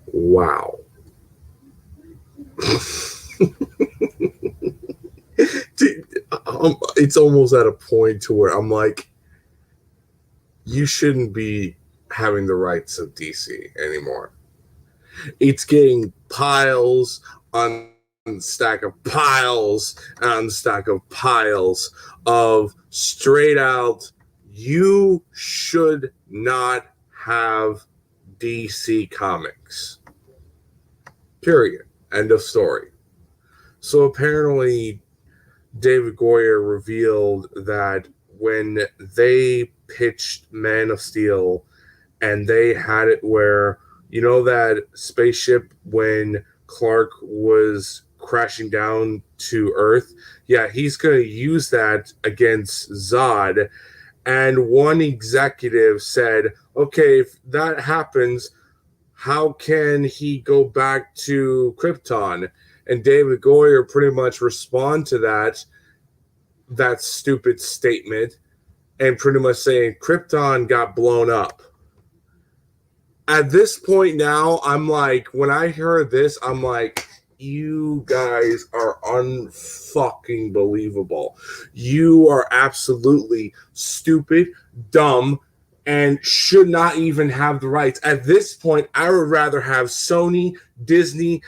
Wow. It's almost at a point to where I'm like, you shouldn't be having the rights of DC anymore. It's getting piles on stack of piles on stack of piles of straight out, you should not have DC Comics. Period. End of story. So apparently, David Goyer revealed that when they pitched Man of Steel and they had it where, you know, that spaceship when Clark was crashing down to Earth? Yeah, he's going to use that against Zod. And one executive said, okay, if that happens, how can he go back to Krypton? And David Goyer pretty much respond to that stupid statement and pretty much saying Krypton got blown up. At this point now, I'm like, when I heard this, I'm like, you guys are unfucking believable. You are absolutely stupid, dumb, and should not even have the rights. At this point, I would rather have Sony, Disney,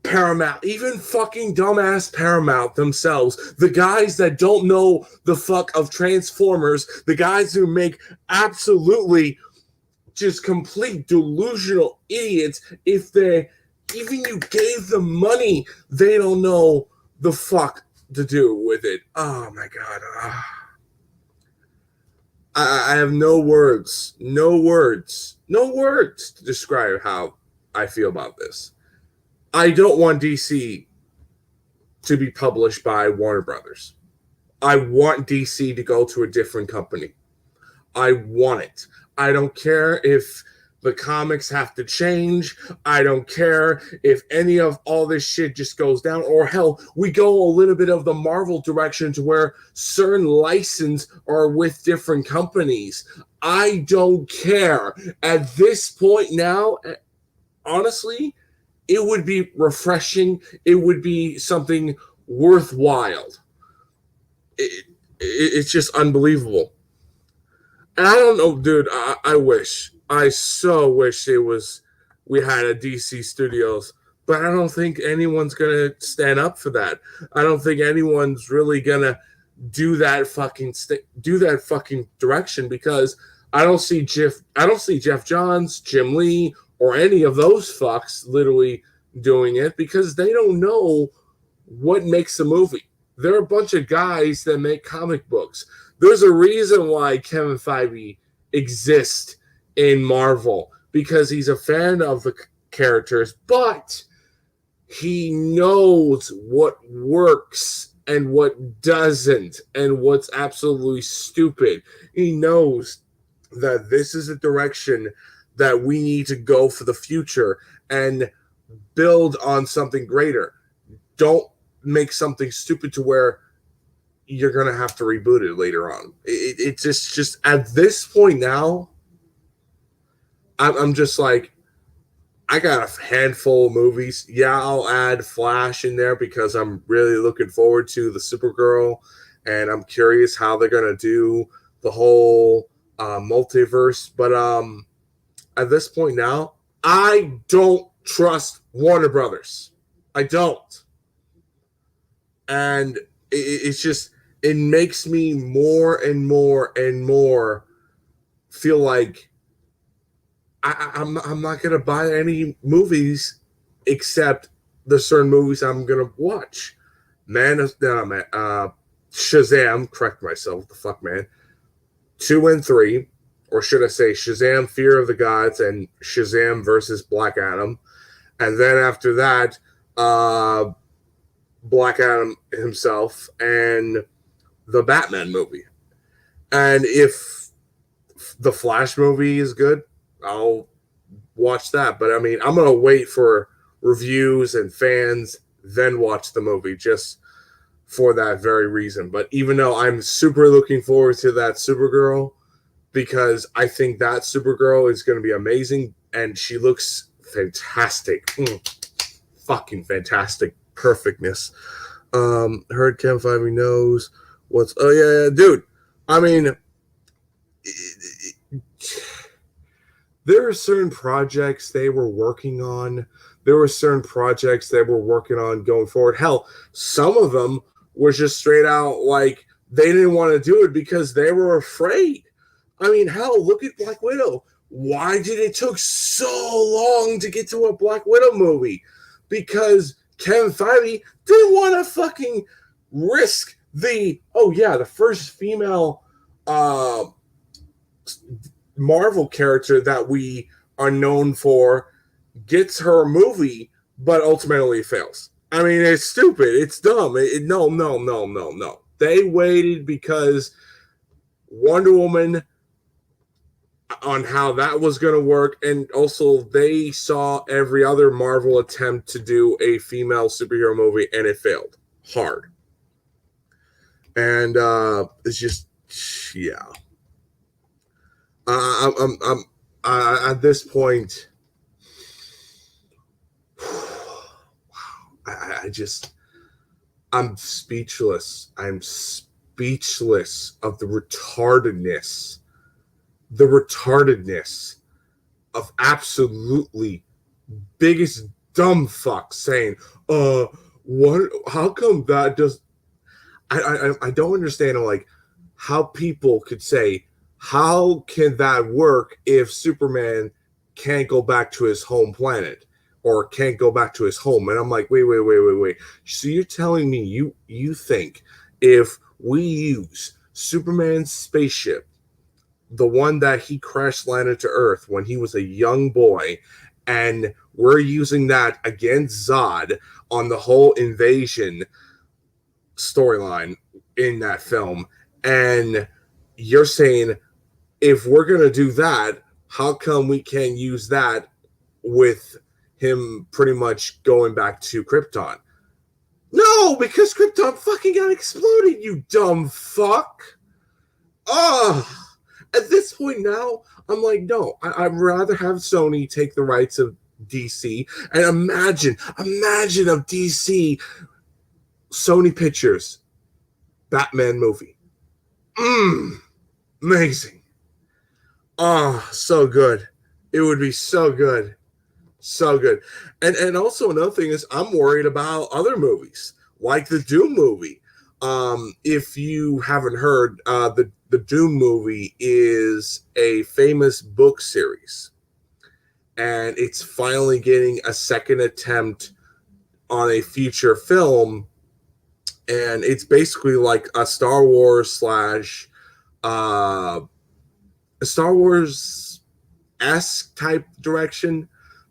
Paramount, even fucking dumbass Paramount themselves, the guys that don't know the fuck of Transformers, the guys who make absolutely just complete delusional idiots. If they even you gave them money, they don't know the fuck to do with it. Oh my god. I have no words to describe how I feel about this. I don't want DC to be published by Warner Brothers. I want DC to go to a different company. I want it. I don't care if the comics have to change. I don't care if any of all this shit just goes down. Or hell, we go a little bit of the Marvel direction to where certain licenses are with different companies. I don't care. At this point now, honestly, it would be refreshing. It would be something worthwhile. It's just unbelievable. And I don't know, dude. I wish. I so wish we had a DC Studios, but I don't think anyone's gonna stand up for that. I don't think anyone's really gonna do that fucking direction because I don't see Jeff Johns, Jim Lee, or any of those fucks literally doing it because they don't know what makes a movie. They're a bunch of guys that make comic books. There's a reason why Kevin Feige exists in Marvel because he's a fan of the characters, but he knows what works and what doesn't and what's absolutely stupid. He knows that this is a direction that we need to go for the future and build on something greater. Don't make something stupid to where you're going to have to reboot it later on. It's just at this point now, I'm just like, I got a handful of movies. Yeah, I'll add Flash in there because I'm really looking forward to the Supergirl, and I'm curious how they're going to do the whole multiverse. But at this point now, I don't trust Warner Brothers. I don't. And it's just, it makes me more and more and more feel like I'm not going to buy any movies except the certain movies I'm going to watch. Shazam, correct myself, what the fuck, man. 2 and 3, or should I say Shazam, Fear of the Gods, and Shazam versus Black Adam. And then after that, Black Adam himself and the Batman movie. And if the Flash movie is good, I'll watch that. But I mean, I'm going to wait for reviews and fans, then watch the movie just for that very reason. But even though I'm super looking forward to that Supergirl, because I think that Supergirl is going to be amazing, and she looks fantastic. Fucking fantastic. Perfectness. Heard Kevin Feige knows what's. Oh, yeah, dude. I mean, there are certain projects they were working on. There were certain projects they were working on going forward. Hell, some of them were just straight out like they didn't want to do it because they were afraid. I mean, hell, look at Black Widow. Why did it took so long to get to a Black Widow movie? Because Kevin Feige didn't want to fucking risk the first female Marvel character that we are known for gets her movie, but ultimately fails. I mean, it's stupid. It's dumb. No. They waited because Wonder Woman, on how that was going to work, and also they saw every other Marvel attempt to do a female superhero movie, and it failed hard. And it's just, yeah. I'm at this point. I'm speechless. I'm speechless of the retardedness of absolutely biggest dumb fucks saying, what? How come that does? I don't understand. Like, how people could say, how can that work if Superman can't go back to his home planet or can't go back to his home? And I'm like, wait. So you're telling me you think if we use Superman's spaceship, the one that he crash landed to Earth when he was a young boy, and we're using that against Zod on the whole invasion storyline in that film, and you're saying if we're going to do that, how come we can't use that with him pretty much going back to Krypton? No, because Krypton fucking got exploded, you dumb fuck. At this point now, I'm like, no, I'd rather have Sony take the rights of DC. And imagine of DC, Sony Pictures, Batman movie. Amazing. So good. It would be so good. So good. And also another thing is I'm worried about other movies, like the Doom movie. If you haven't heard, the Doom movie is a famous book series. And it's finally getting a second attempt on a feature film. And it's basically like a Star Wars slash a Star Wars-esque type direction,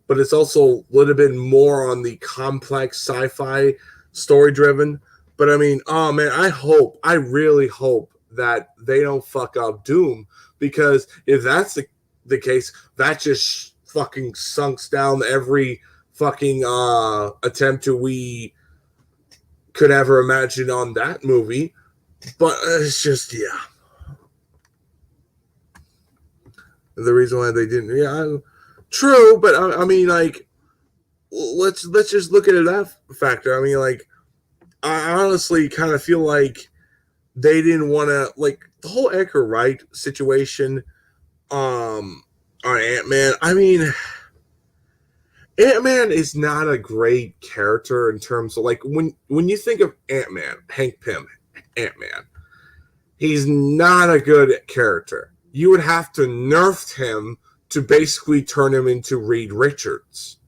but it's also a little bit more on the complex sci-fi story driven. But I mean, oh man, I really hope that they don't fuck up Doom, because if that's the case, that just fucking sunks down every fucking attempt we could ever imagine on that movie. But it's just, yeah. The reason why they didn't, true, but I mean, like, let's just look at it that factor. I mean, like, I honestly kind of feel like they didn't want to, like, the whole Edgar Wright situation on Ant-Man. I mean, Ant-Man is not a great character in terms of, like, when you think of Ant-Man, Hank Pym, Ant-Man, he's not a good character. You would have to nerf him to basically turn him into Reed Richards.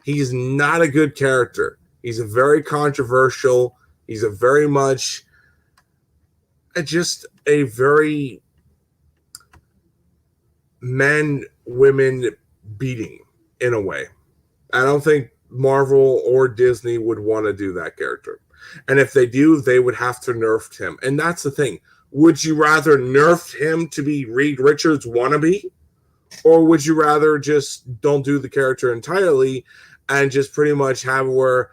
He's not a good character. He's a very controversial. He's a very much just a very men-women beating in a way. I don't think Marvel or Disney would want to do that character. And if they do, they would have to nerf him. And that's the thing. Would you rather nerf him to be Reed Richards wannabe? Or would you rather just don't do the character entirely and just pretty much have where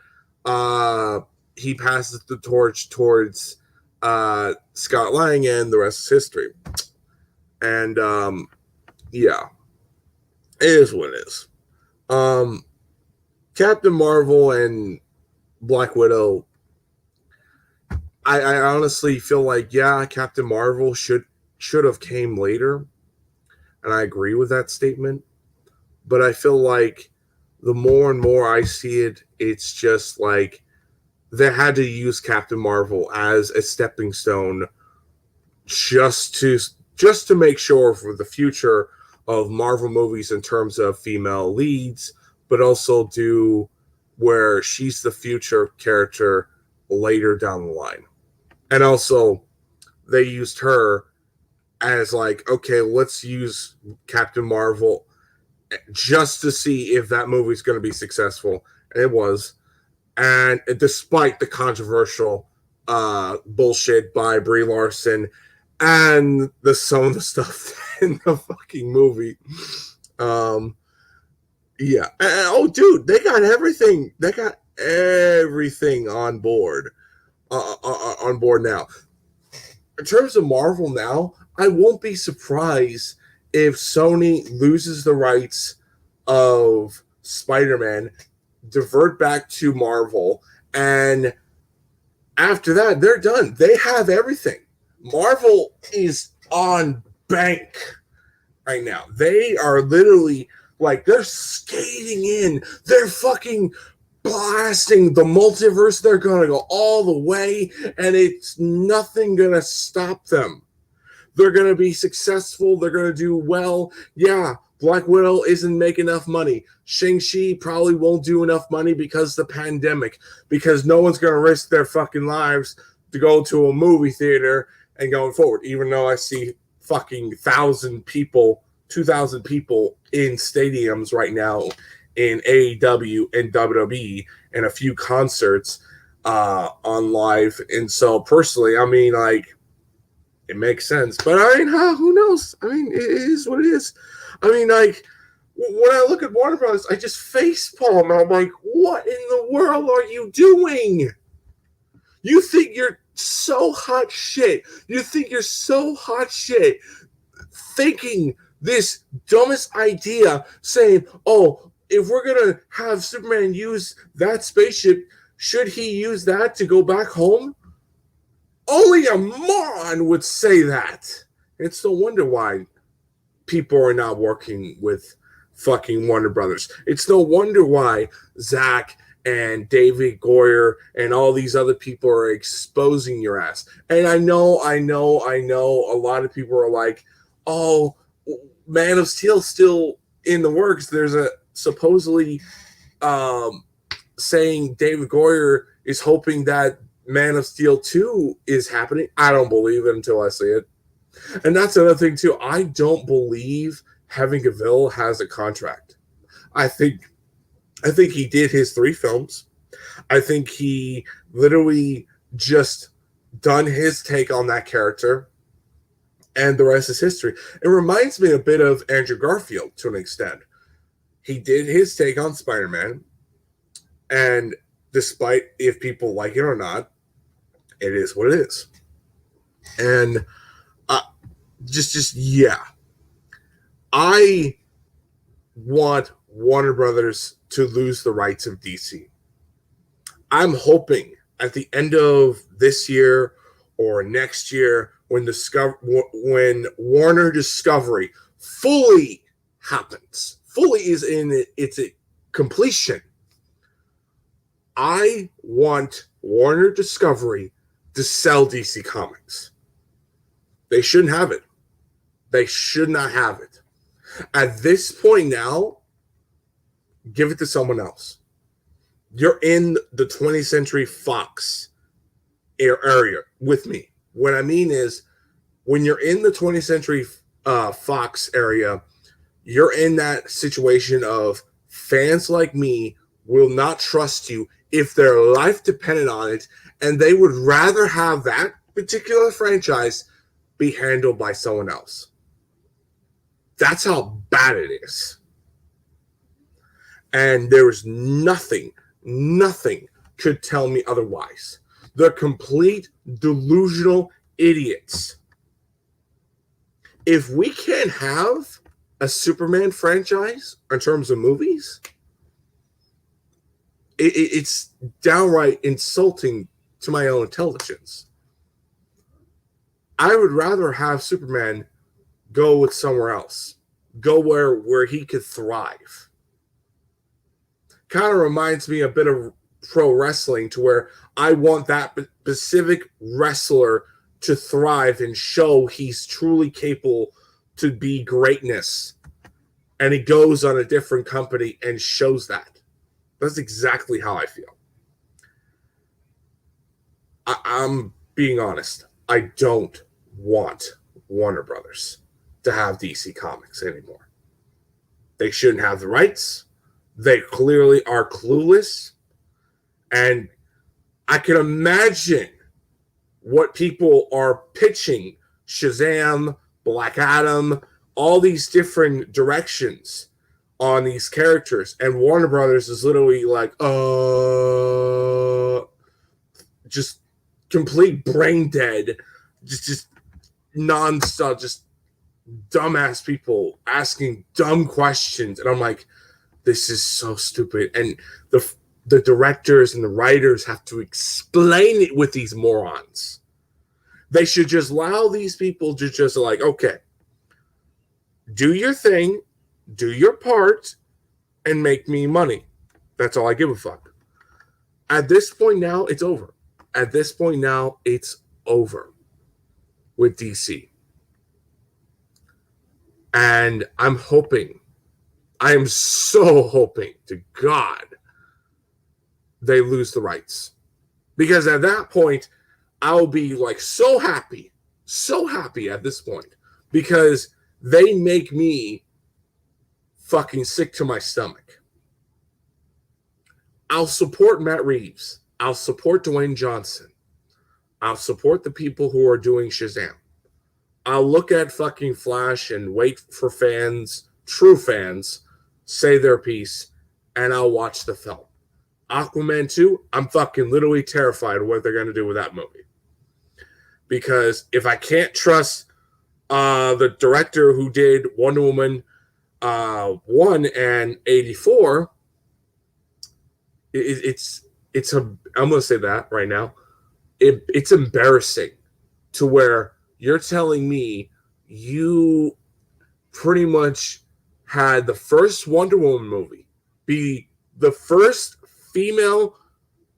he passes the torch towards Scott Lang and the rest is history? And yeah. It is what it is. Captain Marvel and Black Widow. I honestly feel like, yeah, Captain Marvel should have came later, and I agree with that statement. But I feel like the more and more I see it, it's just like they had to use Captain Marvel as a stepping stone just to make sure for the future of Marvel movies in terms of female leads, but also do where she's the future character later down the line. And also they used her as like, okay, let's use Captain Marvel just to see if that movie's going to be successful. And it was. And despite the controversial bullshit by Brie Larson and some of the stuff in the fucking movie, yeah. And, oh, dude, they got everything. They got everything on board. On board now. In terms of Marvel now, I won't be surprised if Sony loses the rights of Spider-Man, divert back to Marvel, and after that, they're done. They have everything. Marvel is on bank right now. They are literally like, they're skating in. They're fucking blasting the multiverse. They're going to go all the way, and it's nothing going to stop them. They're going to be successful. They're going to do well. Yeah, Black Widow isn't making enough money. Shang-Chi probably won't do enough money because of the pandemic, because no one's going to risk their fucking lives to go to a movie theater and going forward, even though I see fucking 1,000 people, 2,000 people in stadiums right now in AEW and WWE and a few concerts on live. And so personally, I mean, like, it makes sense. But I mean, who knows? I mean, it is what it is. I mean, like, when I look at Warner Brothers, I just facepalm. I'm like, what in the world are you doing? You think you're so hot shit. You think you're so hot shit thinking this dumbest idea, saying, oh, if we're going to have Superman use that spaceship, should he use that to go back home? Only a moron would say that. It's no wonder why people are not working with fucking Warner Brothers. It's no wonder why Zack and David Goyer and all these other people are exposing your ass. And I know a lot of people are like, oh, Man of Steel still in the works. There's a supposedly saying David Goyer is hoping that Man of Steel 2 is happening. I don't believe it until I see it. And that's another thing too. I don't believe Henry Cavill has a contract. I think he did his 3 films. I think he literally just done his take on that character, and the rest is history. It reminds me a bit of Andrew Garfield to an extent. He did his take on Spider-Man, and despite if people like it or not, it is what it is. And yeah. I want Warner Brothers to lose the rights of DC. I'm hoping at the end of this year or next year, when Warner Discovery fully happens, fully is in its completion, I want Warner Discovery to sell DC Comics. They shouldn't have it. They should not have it. At this point now, give it to someone else. You're in the 20th Century Fox area with me. What I mean is, when you're in the 20th Century Fox area, you're in that situation of fans like me will not trust you if their life depended on it, and they would rather have that particular franchise be handled by someone else. That's how bad it is. And there is nothing could tell me otherwise. They're complete delusional idiots. If we can't have a Superman franchise in terms of movies, it's downright insulting to my own intelligence. I would rather have Superman go with somewhere else, go where he could thrive. Kind of reminds me a bit of pro wrestling, to where I want that specific wrestler to thrive and show he's truly capable to be greatness. And he goes on a different company and shows that. That's exactly how I feel. I'm being honest. I don't want Warner Brothers to have DC Comics anymore. They shouldn't have the rights. They clearly are clueless. And I can imagine what people are pitching: Shazam, Black Adam, all these different directions on these characters. And Warner Brothers is literally like, just complete brain dead, just nonstop, just dumbass people asking dumb questions. And I'm like, this is so stupid. And the directors and the writers have to explain it with these morons. They should just allow these people to just like, okay, do your thing, do your part, and make me money. That's all I give a fuck. At this point now, it's over. At this point now, it's over with DC. And I'm hoping, I am so hoping to God they lose the rights. Because at that point, I'll be like so happy at this point. Because they make me fucking sick to my stomach. I'll support Matt Reeves. I'll support Dwayne Johnson. I'll support the people who are doing Shazam. I'll look at fucking Flash and wait for fans, true fans, say their piece, and I'll watch the film. Aquaman 2, I'm fucking literally terrified of what they're going to do with that movie. Because if I can't trust the director who did Wonder Woman 1 and 84, I'm going to say that right now. It's embarrassing to where you're telling me you pretty much had the first Wonder Woman movie be the first female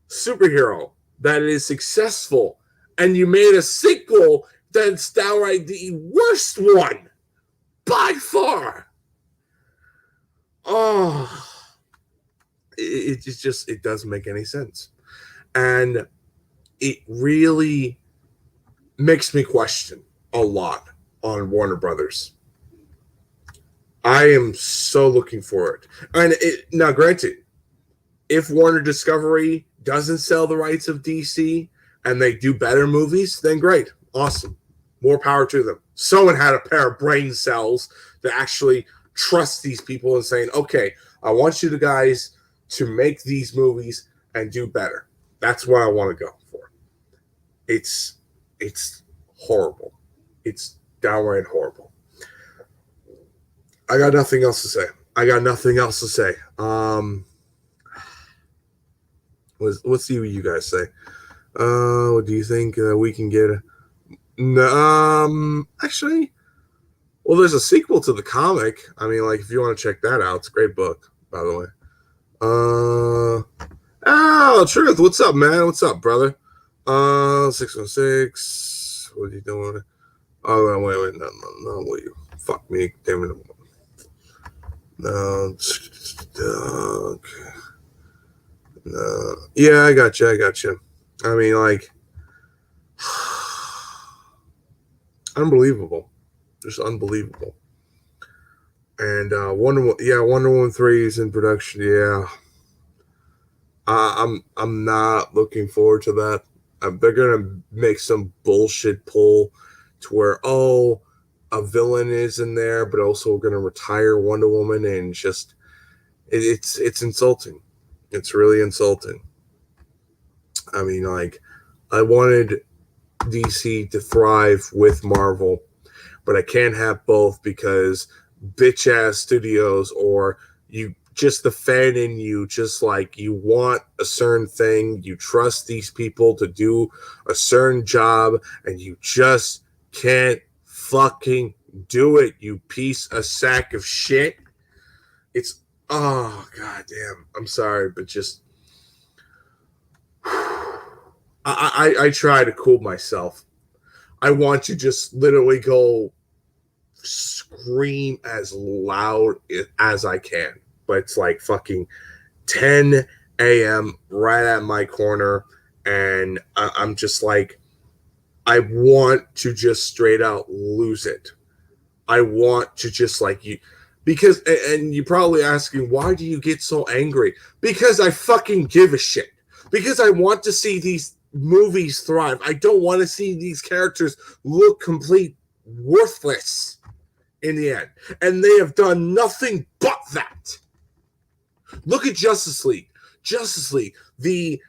superhero that is successful, and you made a sequel that's downright the worst one by far. Oh, it doesn't make any sense. And it really makes me question a lot on Warner Brothers. I am so looking for it. And now, granted, if Warner Discovery doesn't sell the rights of DC and they do better movies, then great. Awesome. More power to them. Someone had a pair of brain cells to actually trust these people and saying, okay, I want you guys to make these movies and do better. That's what I want to go for. It's horrible. It's downright horrible. I got nothing else to say. Let's see what you guys say. Do you think we can get actually, well, there's a sequel to the comic. I mean, like, if you want to check that out, it's a great book, by the way. Truth, what's up, man? What's up, brother? 616. What are you doing? Oh, wait, no, wait, fuck me, damn it. No, okay. No, yeah, I got you. I mean, like, unbelievable, just unbelievable. And Wonder Woman 3 is in production. Yeah, I'm not looking forward to that. They're gonna make some bullshit pull to where, a villain is in there, but also we're gonna retire Wonder Woman, and just it's insulting. It's really insulting. I mean, like, I wanted DC to thrive with Marvel, but I can't have both because bitch ass studios, or you just the fan in you, just like you want a certain thing, you trust these people to do a certain job, and you just can't fucking do it, you piece of sack of shit. It's god damn. I'm sorry, but just I try to cool myself. I want to just literally go scream as loud as I can. But it's like fucking 10 a.m. right at my corner. And I'm just like, I want to just straight out lose it. I want to just like you. Because, and you're probably asking, why do you get so angry? Because I fucking give a shit. Because I want to see these movies thrive. I don't want to see these characters look complete worthless in the end. And they have done nothing but that. Look at Justice League. Justice League, the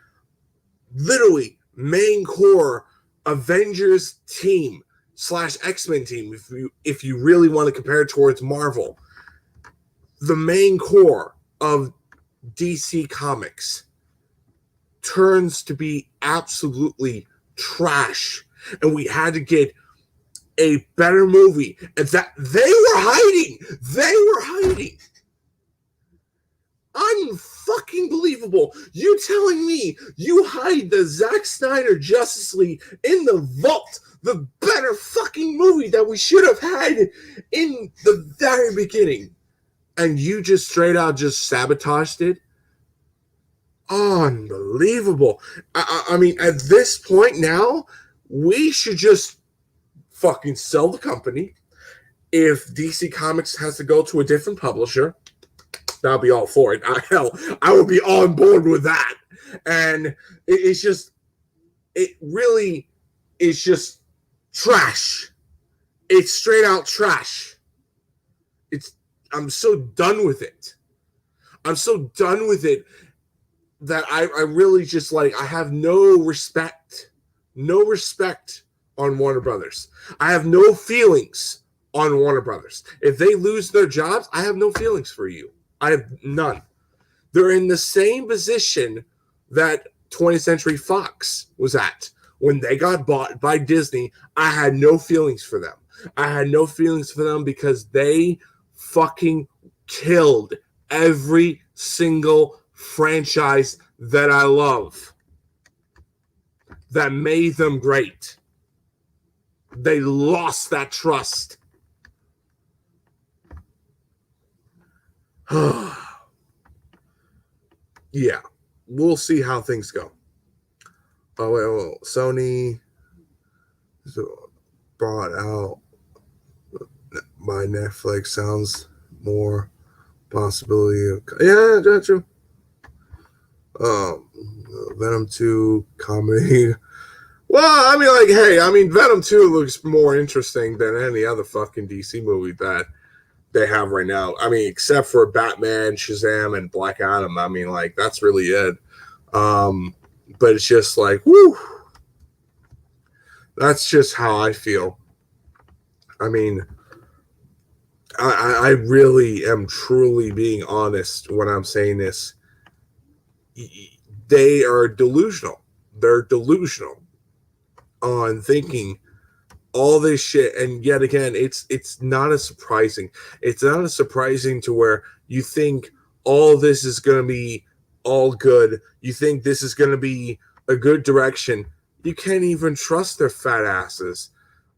literally main core Avengers team / X-Men team, if you really want to compare it towards Marvel, the main core of DC Comics turns to be absolutely trash, and we had to get a better movie, and that they were hiding unfucking believable. You telling me you hide the Zack Snyder Justice League in the vault, the better fucking movie that we should have had in the very beginning, and you just straight out just sabotaged it? Unbelievable. I mean, at this point now, we should just fucking sell the company. If DC Comics has to go to a different publisher, I'll be all for it. Hell, I would be on board with that. And it's just, it really is just trash. It's straight out trash. I'm so done with it. I'm so done with it that I really just like, I have no respect on Warner Brothers. I have no feelings on Warner Brothers. If they lose their jobs, I have no feelings for you. I have none. They're in the same position that 20th Century Fox was at. When they got bought by Disney, I had no feelings for them. I had no feelings for them because they fucking killed every single franchise that I love, that made them great. They lost that trust. Yeah, we'll see how things go. Oh, well, Sony brought out by Netflix sounds more possibility of, yeah, that's true. Venom 2 comedy. Well, I mean, like, hey, I mean, Venom 2 looks more interesting than any other fucking DC movie that they have right now. I mean, except for Batman, Shazam, and Black Adam. I mean, like, that's really it. But it's just like, whoo. That's just how I feel. I mean, I really am truly being honest when I'm saying this. They are delusional. They're delusional on thinking all this shit, and yet again, it's not as surprising. It's not as surprising to where you think all this is going to be all good. You think this is going to be a good direction. You can't even trust their fat asses.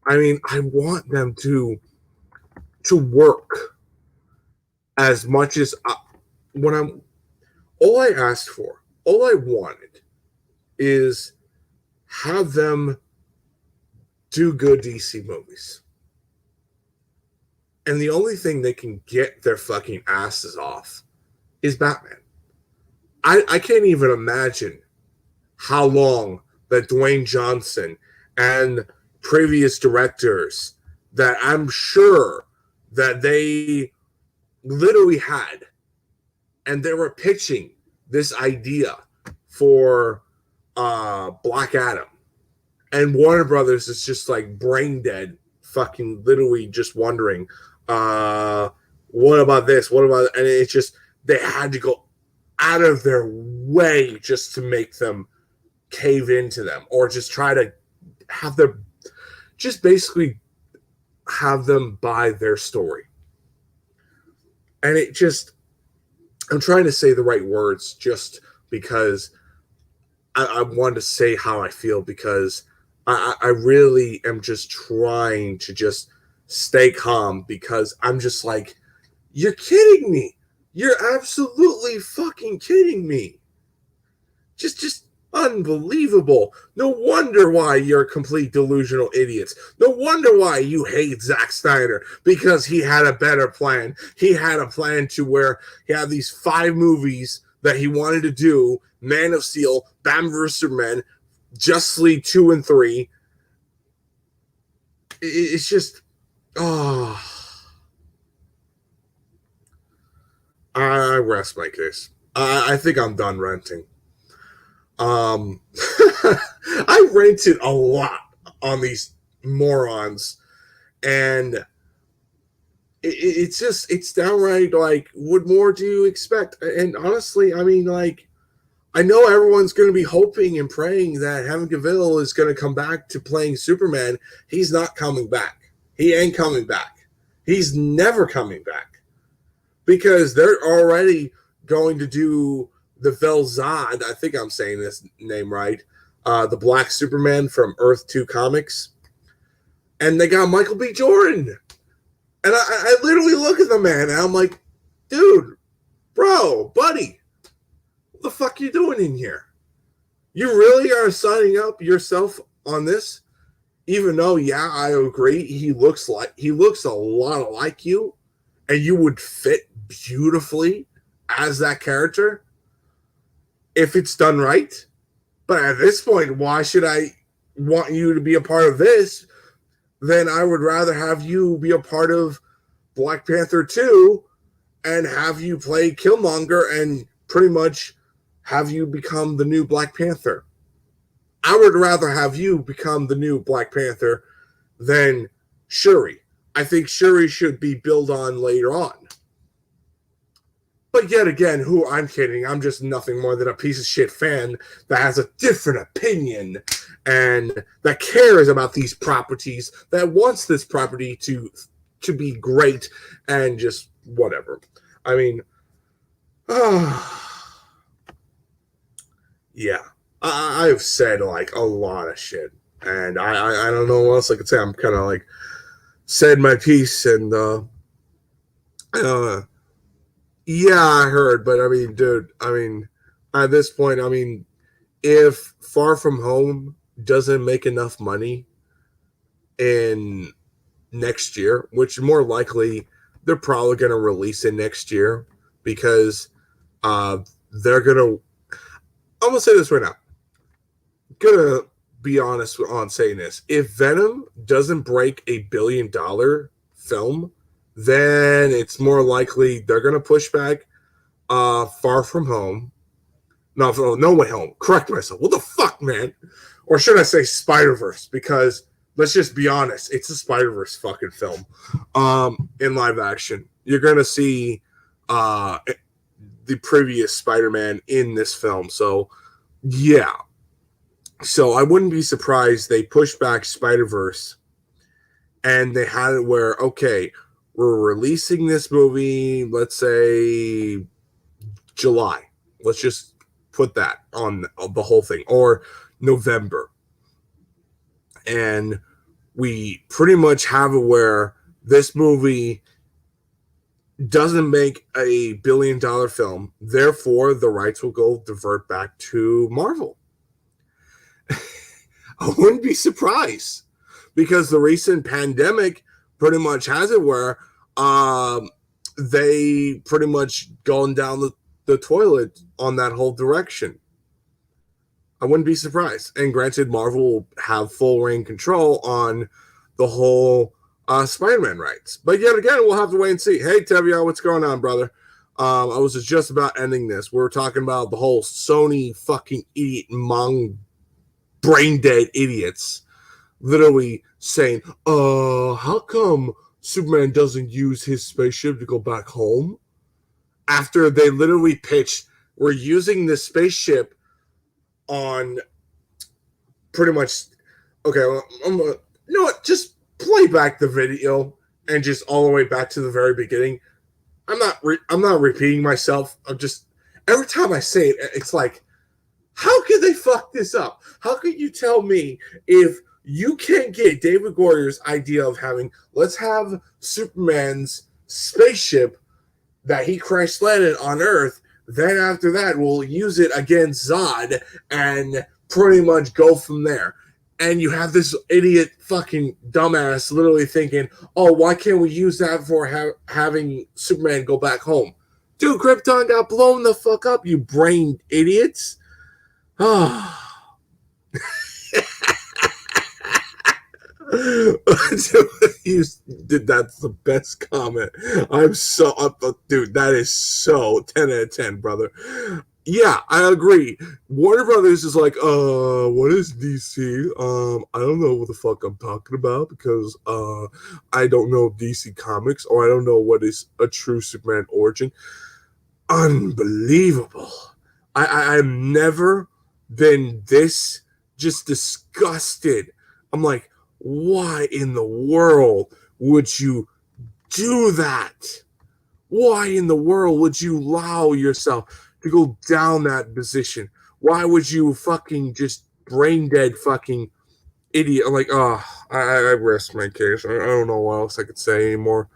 I mean, I want them to work as much as all I asked for, all I wanted is have them do good DC movies. And the only thing they can get their fucking asses off is Batman. I can't even imagine how long that Dwayne Johnson and previous directors that I'm sure that they literally had, and they were pitching this idea for Black Adam. And Warner Brothers is just like brain dead, fucking literally just wondering, What about this? What about, and it's just, they had to go out of their way just to make them cave into them, or just try to have their, just basically have them buy their story. And it just, I'm trying to say the right words just because I want to say how I feel, because I really am just trying to just stay calm, because I'm just like, you're kidding me. You're absolutely fucking kidding me. Just unbelievable. No wonder why you're complete delusional idiots. No wonder why you hate Zack Snyder, because he had a better plan. He had a plan to where he had these 5 movies that he wanted to do: Man of Steel, Batman vs Superman, Justice League 2 and 3. It's just, oh, I rest my case. I think I'm done renting. I rented a lot on these morons, and it's just, it's downright like, what more do you expect? And honestly, I mean, like, I know everyone's going to be hoping and praying that Henry Cavill is going to come back to playing Superman. He's not coming back. He ain't coming back. He's never coming back, because they're already going to do the Velzad. I think I'm saying this name right. The Black Superman from Earth 2 Comics. And they got Michael B. Jordan. And I literally look at the man and I'm like, dude, bro, buddy, what the fuck you doing in here? You really are signing up yourself on this? Even though, yeah, I agree, he looks a lot like you, and you would fit beautifully as that character if it's done right. But at this point, why should I want you to be a part of this? Then I would rather have you be a part of Black Panther 2 and have you play Killmonger and pretty much have you become the new Black Panther. I would rather have you become the new Black Panther than Shuri. I think Shuri should be built on later on. But yet again, who I'm kidding. I'm just nothing more than a piece of shit fan that has a different opinion and that cares about these properties, that wants this property to be great, and just whatever. I mean, yeah. I've said like a lot of shit, and I don't know what else I could say. I'm kind of like said my piece, and yeah, I heard, but I mean, dude, I mean, at this point, I mean, if Far From Home doesn't make enough money in next year, which more likely they're probably going to release it next year, because they're going to, I'm going to say this right now. Gonna be honest on saying this. If Venom doesn't break $1 billion film, then it's more likely they're gonna push back Far From Home. No Way Home. Correct myself. What the fuck, man? Or should I say Spider-Verse? Because let's just be honest, it's a Spider-Verse fucking film. In live action. You're gonna see the previous Spider-Man in this film. So yeah. So I wouldn't be surprised they pushed back Spider-Verse and they had it where, okay, we're releasing this movie, let's say July. Let's just put that on the whole thing, or November. And we pretty much have it where this movie doesn't make $1 billion film. Therefore, the rights will go divert back to Marvel. I wouldn't be surprised, because the recent pandemic pretty much has it where they pretty much gone down the toilet on that whole direction. I wouldn't be surprised. And granted, Marvel will have full reign control on the whole Spider-Man rights. But yet again, we'll have to wait and see. Hey, Tevia, what's going on, brother? I was just about ending this. We were talking about the whole Sony fucking idiot brain dead idiots literally saying, how come Superman doesn't use his spaceship to go back home after they literally pitched, we're using the spaceship on pretty much. Okay, well, you know what? Just play back the video and just all the way back to the very beginning. I'm not repeating myself. I'm just every time I say it, it's like, how could they fuck this up? How could you tell me if you can't get David Goyer's idea of having, let's have Superman's spaceship that he crash landed on Earth, then after that we'll use it against Zod and pretty much go from there. And you have this idiot fucking dumbass literally thinking, oh, why can't we use that for having Superman go back home? Dude, Krypton got blown the fuck up, you brain idiots. Oh. That's the best comment. I'm so dude, that is so 10 out of 10, brother. Yeah, I agree. Warner Brothers is like, what is DC? I don't know what the fuck I'm talking about because I don't know DC Comics or I don't know what is a true Superman origin. Unbelievable. I've never been this just disgusted. I'm like, why in the world would you do that? Why in the world would you allow yourself to go down that position? Why would you fucking just brain dead fucking idiot? I'm like, oh, I rest my case. I don't know what else I could say anymore.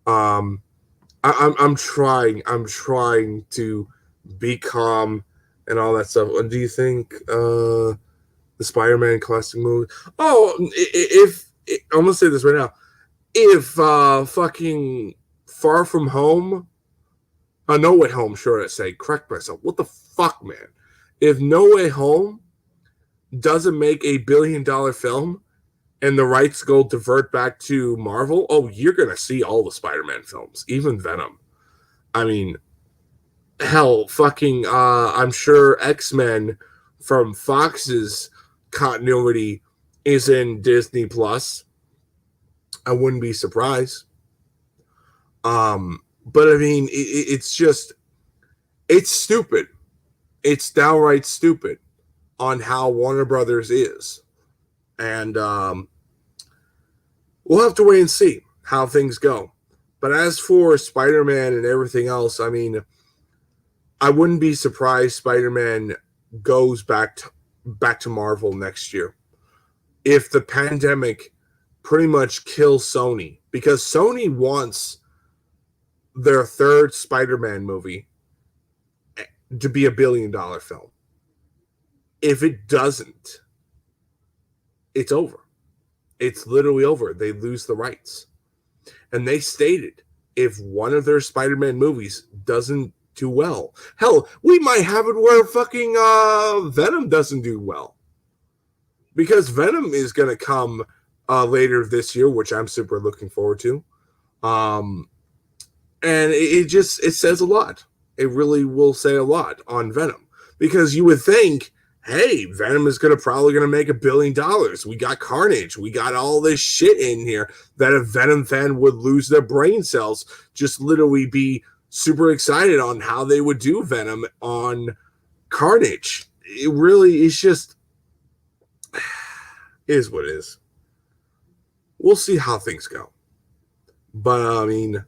I'm trying to be calm and all that stuff. And do you think the Spider-Man classic movie? Oh, if I'm gonna say this right now, if fucking Far From Home, No Way Home, sure I say, correct myself. What the fuck, man? If No Way Home doesn't make $1 billion film and the rights go divert back to Marvel, oh, you're gonna see all the Spider-Man films, even Venom. I mean, hell, fucking, I'm sure X-Men from Fox's continuity is in Disney Plus. I wouldn't be surprised. But I mean, it's just, it's stupid. It's downright stupid on how Warner Brothers is. And we'll have to wait and see how things go. But as for Spider-Man and everything else, I mean, I wouldn't be surprised Spider-Man goes back to Marvel next year. If the pandemic pretty much kills Sony, because Sony wants their third Spider-Man movie to be $1 billion film. If it doesn't, it's over. It's literally over. They lose the rights. And they stated if one of their Spider-Man movies doesn't do well, hell, we might have it where fucking Venom doesn't do well. Because Venom is going to come later this year, which I'm super looking forward to. And it says a lot. It really will say a lot on Venom. Because you would think, hey, Venom is probably going to make $1 billion. We got Carnage. We got all this shit in here that a Venom fan would lose their brain cells, just literally be super excited on how they would do Venom on Carnage. It really is just, is what it is. We'll see how things go. But, I mean,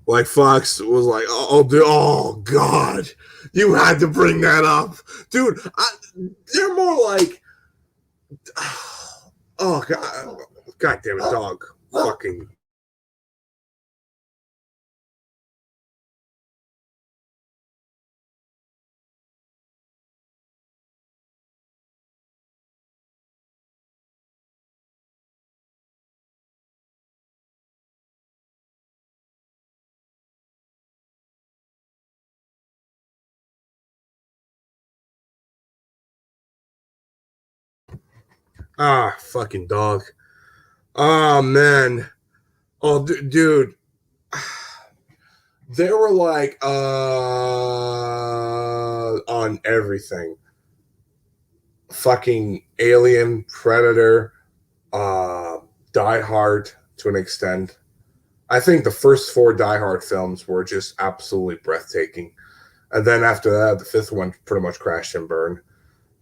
like Fox was like, oh, dude, oh God, you had to bring that up, dude. They're more like, oh God damn it, dog, fucking. Ah, fucking dog. Oh man. Oh, dude. They were like on everything. Fucking Alien, Predator, Die Hard to an extent. I think the first 4 Die Hard films were just absolutely breathtaking. And then after that, the fifth one pretty much crashed and burned.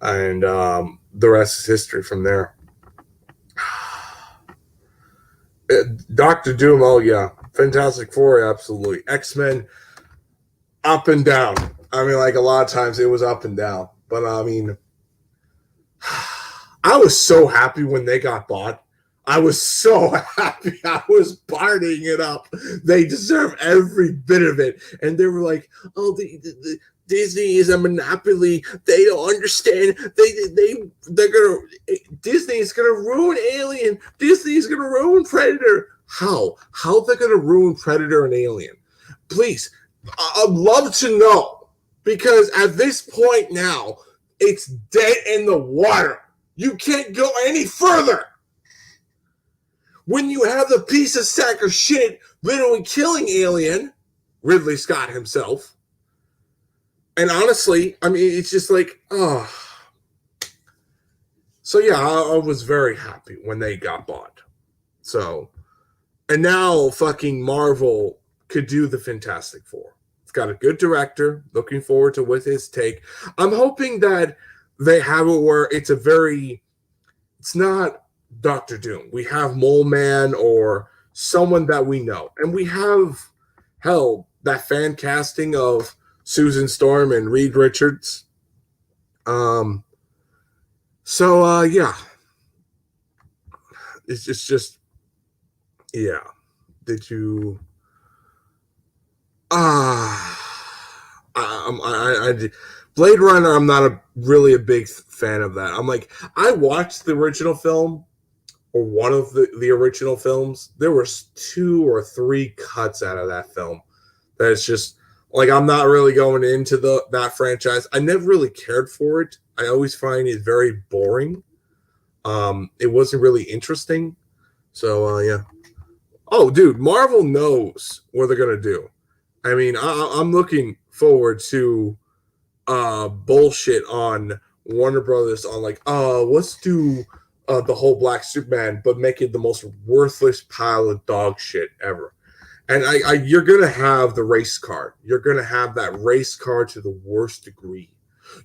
And the rest is history from there. Doctor Doom, oh yeah. Fantastic Four, absolutely. X-Men, up and down. I mean, like a lot of times it was up and down. But I mean, I was so happy when they got bought. I was so happy. I was partying it up. They deserve every bit of it. And they were like, "Oh, the Disney is a monopoly. They don't understand. They're gonna Disney is gonna ruin Alien. Disney is gonna ruin Predator. How? How they're gonna ruin Predator and Alien? Please, I'd love to know because at this point now, it's dead in the water. You can't go any further. When you have the piece of sack of shit literally killing Alien, Ridley Scott himself, and honestly, I mean, it's just like, oh. So yeah, I was very happy when they got bought. So, and now fucking Marvel could do the Fantastic Four. It's got a good director. Looking forward to what his take. I'm hoping that they have it where it's it's not Doctor Doom. We have Mole Man or someone that we know. And we have, hell, that fan casting of Susan Storm and Reed Richards. Yeah. It's just yeah. Did you I Blade Runner, I'm not really a big fan of that. I'm like, I watched the original film or one of the original films. There was 2 or 3 cuts out of that film. That's just like, I'm not really going into that franchise. I never really cared for it. I always find it very boring. It wasn't really interesting. So yeah. Oh, dude, Marvel knows what they're gonna do. I mean, I'm looking forward to bullshit on Warner Brothers on like, let's do the whole Black Superman, but make it the most worthless pile of dog shit ever. And you're gonna have the race card. You're gonna have that race card to the worst degree.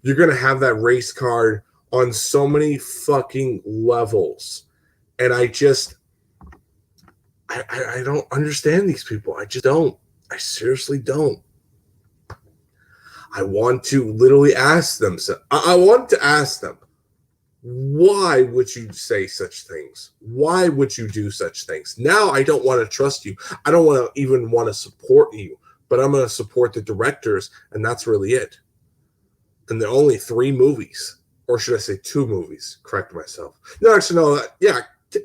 You're gonna have that race card on so many fucking levels, and I don't understand these people. I just don't. I seriously don't. I want to literally ask them. I want to ask them, why would you say such things? Why would you do such things? Now I don't want to trust you. I don't want to even want to support you, but I'm going to support the directors, and that's really it. And there are only 3 movies, or should I say 2 movies? Correct myself. No, actually, no. Yeah,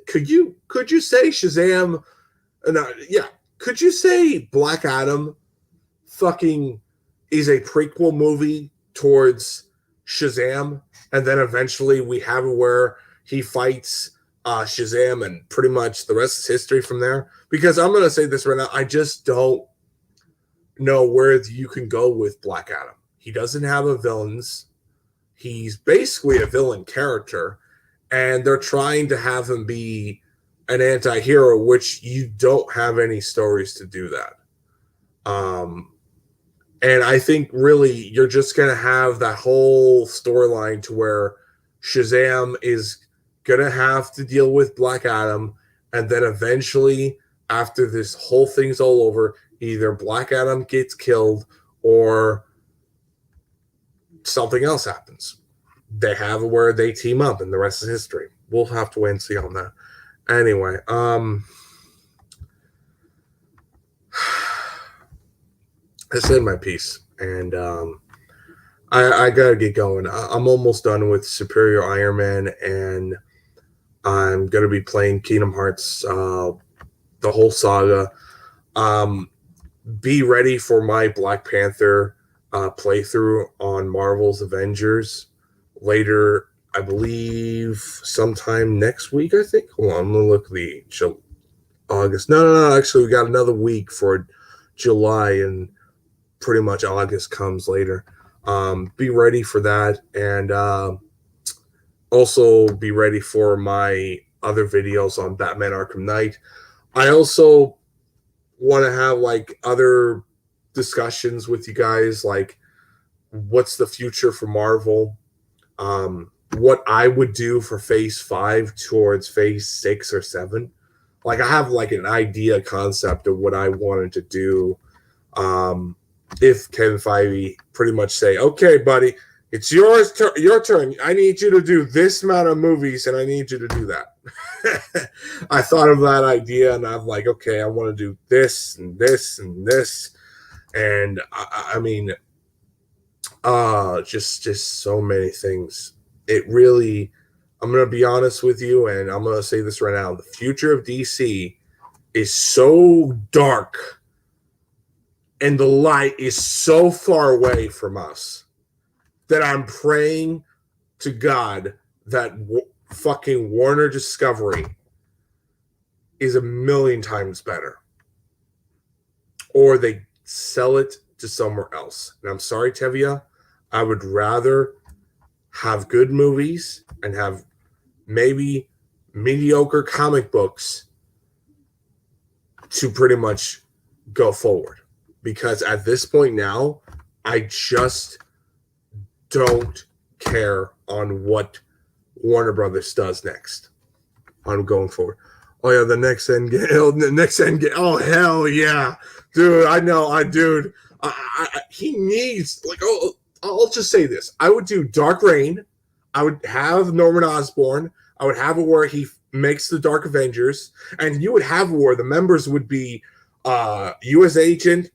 could you say Shazam? Yeah, could you say Black Adam fucking is a prequel movie towards Shazam, and then eventually we have it where he fights Shazam, and pretty much the rest is history from there? Because I'm going to say this right now, I just don't know where you can go with Black Adam. He doesn't have a villains. He's basically a villain character, and they're trying to have him be an anti-hero, which you don't have any stories to do that. And I think really you're just going to have that whole storyline to where Shazam is going to have to deal with Black Adam, and then eventually, after this whole thing's all over, either Black Adam gets killed or something else happens. They have where they team up, and the rest is history. We'll have to wait and see on that. Anyway, I said my piece, and I gotta get going. I'm almost done with Superior Iron Man, and I'm gonna be playing Kingdom Hearts, the whole saga. Be ready for my Black Panther playthrough on Marvel's Avengers later. I believe sometime next week. I think. Hold on, I'm gonna look at the August. No. Actually, we got another week for July, and pretty much August comes later. Be ready for that, and also be ready for my other videos on Batman Arkham Knight. I also want to have like other discussions with you guys, like what's the future for Marvel, what I would do for Phase 5 towards Phase 6 or 7. Like I have like an idea concept of what I wanted to do. If Kevin Feige pretty much say, okay, buddy, it's your turn. I need you to do this amount of movies, and I need you to do that. I thought of that idea, and I'm like, okay, I want to do this and this and this, and I mean, just so many things. It really, I'm gonna be honest with you, and I'm gonna say this right now: the future of DC is so dark, and the light is so far away from us that I'm praying to God that fucking Warner Discovery is a million times better, or they sell it to somewhere else. And I'm sorry, Tevia, I would rather have good movies and have maybe mediocre comic books to pretty much go forward. Because at this point now, I just don't care on what Warner Brothers does next. I'm going forward. Oh yeah, the next Endgame. Oh hell yeah, dude! I know, dude. He needs like. Oh, I'll just say this: I would do Dark Reign. I would have Norman Osborn. I would have it where he makes the Dark Avengers, and you would have where the members would be U.S. Agent,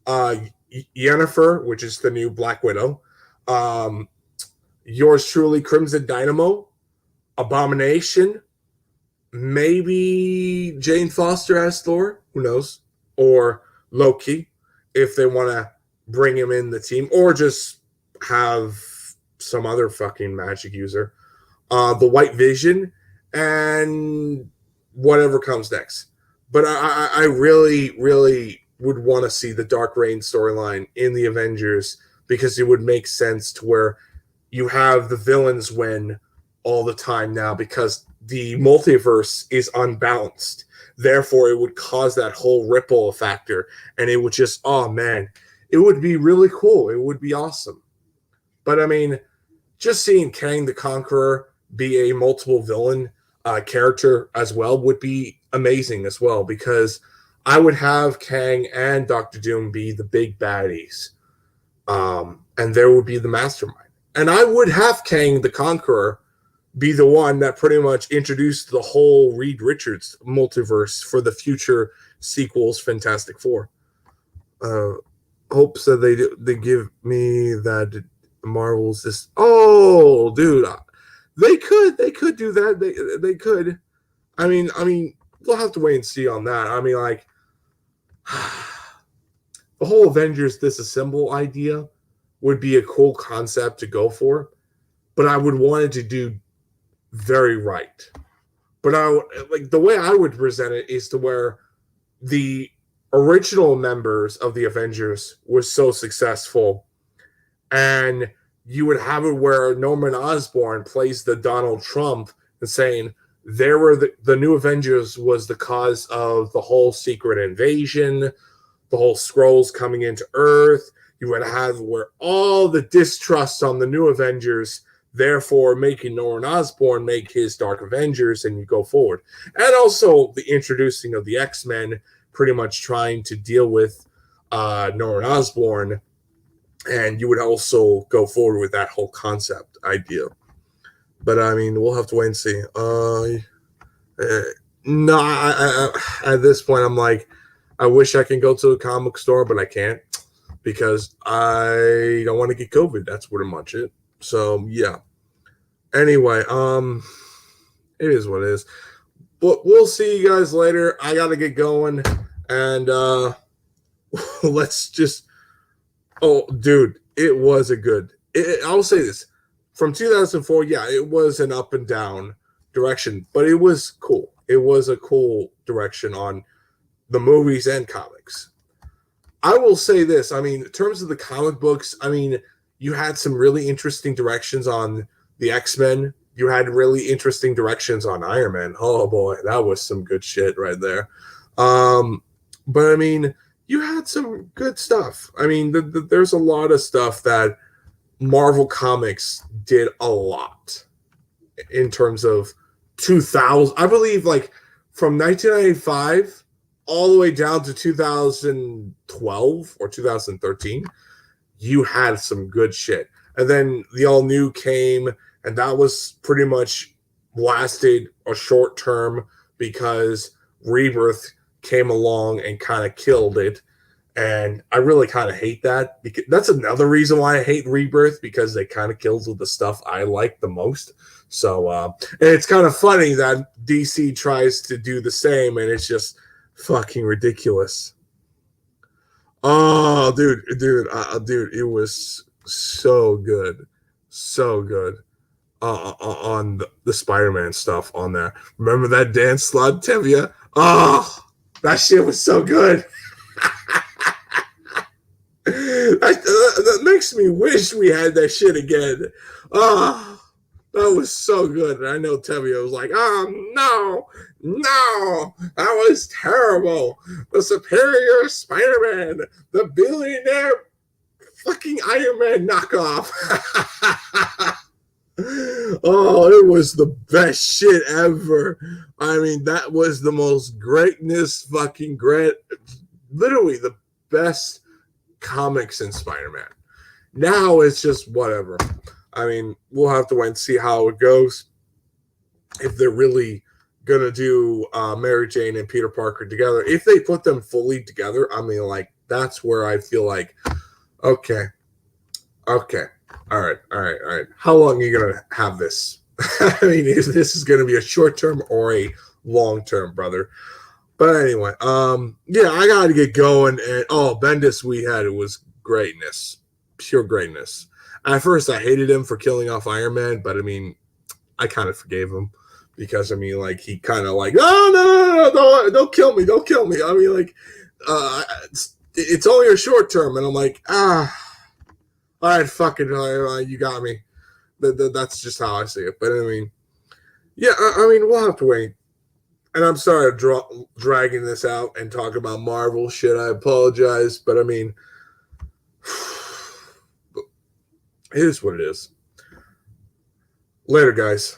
Yennefer, which is the new Black Widow, yours truly, Crimson Dynamo, Abomination, maybe Jane Foster as Thor, who knows, or Loki, if they want to bring him in the team, or just have some other fucking magic user, the White Vision, and whatever comes next. But I really, really would want to see the Dark Reign storyline in the Avengers, because it would make sense to where you have the villains win all the time now, because the multiverse is unbalanced. Therefore, it would cause that whole ripple factor, and it would just, oh man, it would be really cool. It would be awesome. But I mean, just seeing Kang the Conqueror be a multiple villain character as well would be amazing as well, because I would have Kang and Doctor Doom be the big baddies, and there would be the mastermind. And I would have Kang the Conqueror be the one that pretty much introduced the whole Reed Richards multiverse for the future sequels, Fantastic Four. Hopes that they give me that Marvel's this. Oh, dude, they could do that. They could. I mean, we'll have to wait and see on that. I mean, like the whole Avengers disassemble idea would be a cool concept to go for, but I would want it to do very right. But like the way I would present it is to where the original members of the Avengers were so successful, and you would have it where Norman Osborn plays the Donald Trump and saying there were the new Avengers was the cause of the whole secret invasion, the whole Skrulls coming into Earth. You would have where all the distrust on the new Avengers, therefore making Norman Osborn make his Dark Avengers, and you go forward. And also the introducing of the X-Men, pretty much trying to deal with Norman Osborn, and you would also go forward with that whole concept idea. But I mean, we'll have to wait and see. No, I at this point, I'm like, I wish I can go to a comic store, but I can't, because I don't want to get COVID. That's pretty much it. So yeah. Anyway, it is what it is. But we'll see you guys later. I gotta get going, and let's just. Oh, dude, it was a good. I'll say this: from 2004, yeah, it was an up and down direction, but it was cool. It was a cool direction on the movies and comics. I will say this: I mean, in terms of the comic books, I mean, you had some really interesting directions on the X-Men you had really interesting directions on Iron Man. Oh boy, that was some good shit right there. But I mean, you had some good stuff. I mean, there's a lot of stuff that Marvel Comics did a lot in terms of 2000. I believe like from 1995 all the way down to 2012 or 2013, you had some good shit. And then the all new came, and that was pretty much lasted a short term because Rebirth came along and kind of killed it. And I really kind of hate that, because that's another reason why I hate Rebirth, because they kind of kills with the stuff I like the most. So, and it's kind of funny that DC tries to do the same, and it's just fucking ridiculous. Oh, dude, it was so good, so good. On the Spider-Man stuff on there. Remember that dance slot, Tevia? Oh, that shit was so good. That makes me wish we had that shit again. Oh, that was so good. And I know Tevia was like, oh, no, that was terrible. The superior Spider-Man, the billionaire fucking Iron Man knockoff. Oh, it was the best shit ever. I mean, that was the most greatness fucking great. Literally the best comics in Spider-Man. Now it's just whatever. I mean, we'll have to wait and see how it goes. If they're really gonna do Mary Jane and Peter Parker together, if they put them fully together, I mean, like, that's where I feel like, okay, all right. How long are you gonna have this? I mean, this is gonna be a short term or a long term, brother. But anyway, yeah, I gotta get going. And Bendis we had, it was greatness, pure greatness. At first, I hated him for killing off Iron Man, but I mean, I kind of forgave him because I mean, like, he kind of like, oh no, don't kill me. I mean, like, it's only a short term, and I'm like, all right, fucking, you got me. That's just how I see it. But I mean, yeah, I mean, we'll have to wait. And I'm sorry dragging this out and talk about Marvel shit. I apologize, but I mean, it is what it is. Later, guys.